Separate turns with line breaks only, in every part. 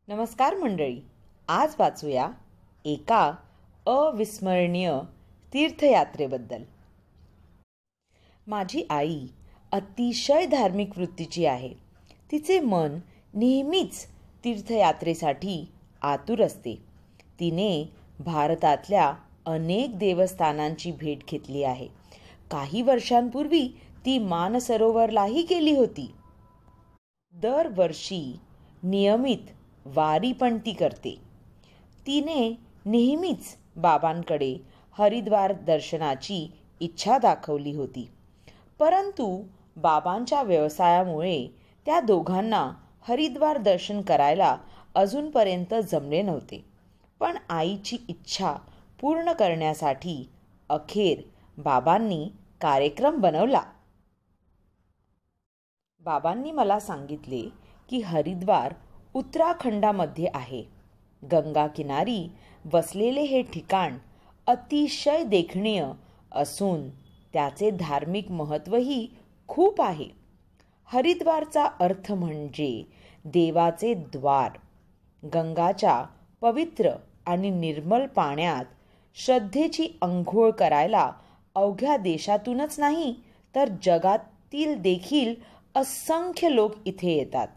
नमस्कार मंडळी, आज वाचूया एका अविस्मरणीय तीर्थयात्रेबद्दल. माझी आई अतिशय धार्मिक वृत्तीची आहे. तिचे मन नेहमीच तीर्थयात्रेसाठी आतुर असते. तिने भारतातल्या अनेक देवस्थानांची भेट घेतली आहे. काही वर्षांपूर्वी ती मानसरोवरलाही गेली होती. दरवर्षी नियमित वारी पण ती करते. तिने नेहमीच बाबांकडे हरिद्वार दर्शनाची इच्छा दाखवली होती, परंतु बाबांच्या व्यवसायामुळे त्या दोघांना हरिद्वार दर्शन करायला अजूनपर्यंत जमले नव्हते. पण आईची इच्छा पूर्ण करण्यासाठी अखेर बाबांनी कार्यक्रम बनवला. बाबांनी मला सांगितले की हरिद्वार उत्तराखंडामध्ये आहे. गंगा किनारी वसलेले हे ठिकाण अतिशय देखणीय असून त्याचे धार्मिक महत्त्वही खूप आहे. हरिद्वारचा अर्थ म्हणजे देवाचे द्वार. गंगाच्या पवित्र आणि निर्मल पाण्यात श्रद्धेची अंघोळ करायला अवघ्या देशातूनच नाही तर जगातील देखील असंख्य लोक इथे येतात.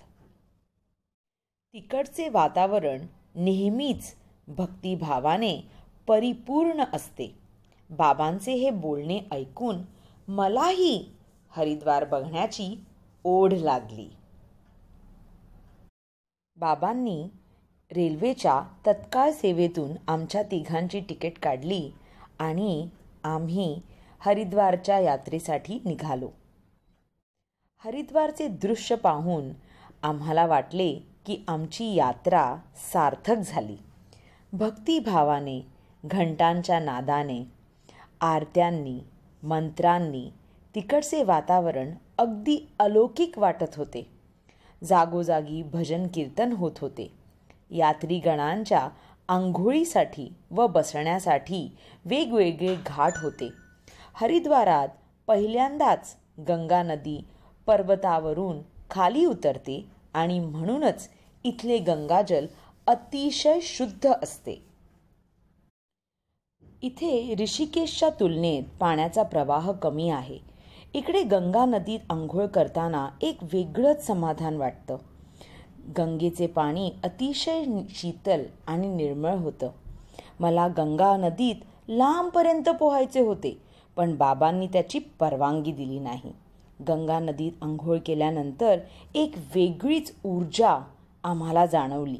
तिकडचे वातावरण नेहमीच भक्तिभावाने परिपूर्ण असते. बाबांचे हे बोलणे ऐकून मलाही हरिद्वार बघण्याची ओढ लागली. बाबांनी रेल्वेच्या तत्काळ सेवेतून आमच्या तिघांची तिकीट काढली आणि आम्ही हरिद्वारच्या यात्रेसाठी निघालो. हरिद्वारचे दृश्य पाहून आम्हाला वाटले की आमची यात्रा सार्थक झाली. भक्तिभावाने, घंटांच्या नादाने, आरत्यांनी, मंत्रांनी तिकडचे वातावरण अगदी अलौकिक वाटत होते. जागोजागी भजन कीर्तन होत होते. यात्रीगणांच्या आंघोळीसाठी व बसण्यासाठी वेगवेगळे घाट होते. हरिद्वारात पहिल्यांदाच गंगा नदी पर्वतावरून खाली उतरते आणि म्हणूनच इथले गंगाजल अतिशय शुद्ध असते. इथे ऋषिकेशच्या तुलनेत पाण्याचा प्रवाह कमी आहे. इकडे गंगा नदीत आंघोळ करताना एक वेगळंच समाधान वाटतं. गंगेचे पाणी अतिशय शीतल आणि निर्मळ होतं. मला गंगा नदीत लांबपर्यंत पोहायचे होते, पण बाबांनी त्याची परवानगी दिली नाही. गंगा नदीत आंघोळ केल्यानंतर एक वेगळीच ऊर्जा आम्हाला जाणवली.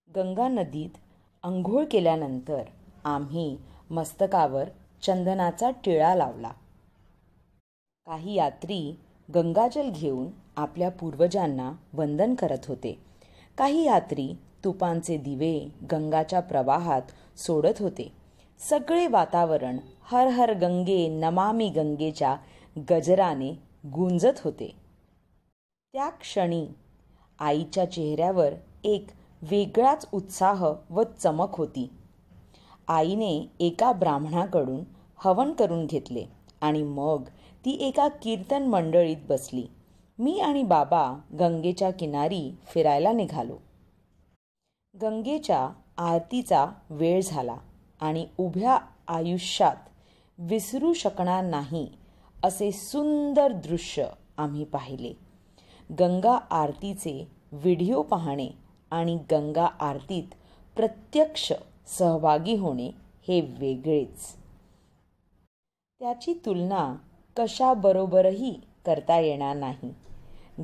गंगा नदीत आंघोळ केल्यानंतर आम्ही मस्तकावर चंदनाचा टिळा लावला. काही यात्री गंगाजल घेऊन आपल्या पूर्वजांना वंदन करत होते. काही यात्री तुपांचे दिवे गंगाच्या प्रवाहात सोडत होते. सगळे वातावरण हर हर गंगे नमामि गंगेच्या गजराने गुंजत होते. त्या क्षणी आईच्या चेहऱ्यावर एक वेगळाच उत्साह व चमक होती. आईने एका ब्राह्मणाकडून हवन करून घेतले आणि मग ती एका कीर्तन मंडळीत बसली. मी आणि बाबा गंगेच्या किनारी फिरायला निघालो. गंगेच्या आरतीचा वेळ झाला आणि उभ्या आयुष्यात विसरू शकणार नाही असे सुंदर दृश्य आम्ही पाहिले. गंगा आरतीचे व्हिडिओ पाहणे आणि गंगा आरतीत प्रत्यक्ष सहभागी होणे हे वेगळेच. त्याची तुलना कशाबरोबरही करता येणार नाही.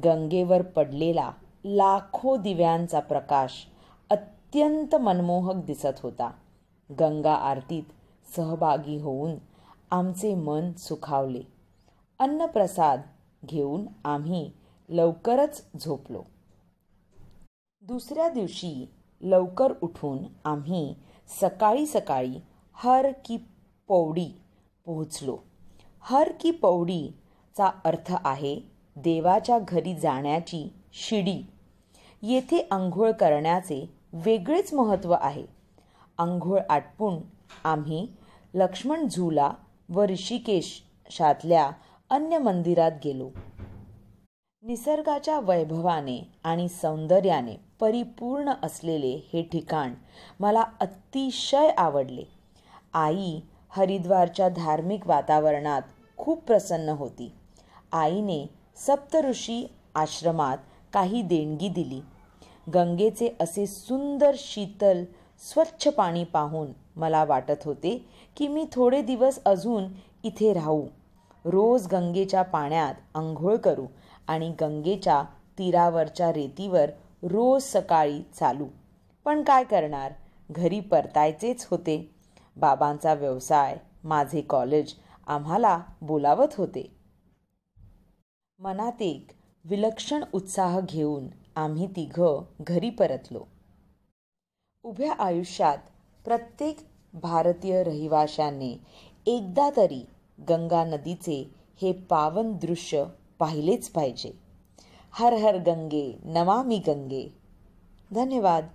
गंगेवर पडलेला लाखो दिव्यांचा प्रकाश अत्यंत मनमोहक दिसत होता. गंगा आरतीत सहभागी होऊन आमचे मन सुखावले. अन्नप्रसाद घेऊन आम्ही लवकरच झोपलो. दुसऱ्या दिवशी लवकर उठून आम्ही सकाळी सकाळी हर की पौडी पोहोचलो. हर की पौडीचा अर्थ आहे देवाच्या घरी जाण्याची शिडी. येथे आंघोळ करण्याचे वेगळेच महत्त्व आहे. आंघोळ आटपून आम्ही लक्ष्मण झुला व ऋषिकेशातल्या अन्य मंदिरात गेलो. निसर्गाच्या वैभवाने आणि सौंदर्याने परिपूर्ण असलेले हे ठिकाण मला अतिशय आवडले. आई हरिद्वारच्या धार्मिक वातावरणात खूप प्रसन्न होती. आईने सप्तऋषी आश्रमात काही देणगी दिली. गंगेचे असे सुंदर शीतल स्वच्छ पाणी पाहून मला वाटत होते की मी थोडे दिवस अजून इथे राहू, रोज गंगेच्या पाण्यात अंघोळ करू आणि गंगेच्या तीरावरच्या रेतीवर रोज सकाळी चालू. पण काय करणार, घरी परतायचेच होते. बाबांचा व्यवसाय, माझे कॉलेज आम्हाला बोलावत होते. मनात एक विलक्षण उत्साह घेऊन आम्ही तिघं घरी परतलो. उभ्या आयुष्यात प्रत्येक भारतीय रहिवाशाने एकदा तरी गंगा नदीचे हे पावन दृश्य पाहिलेच पाहिजे. हर हर गंगे, नमामि गंगे. धन्यवाद.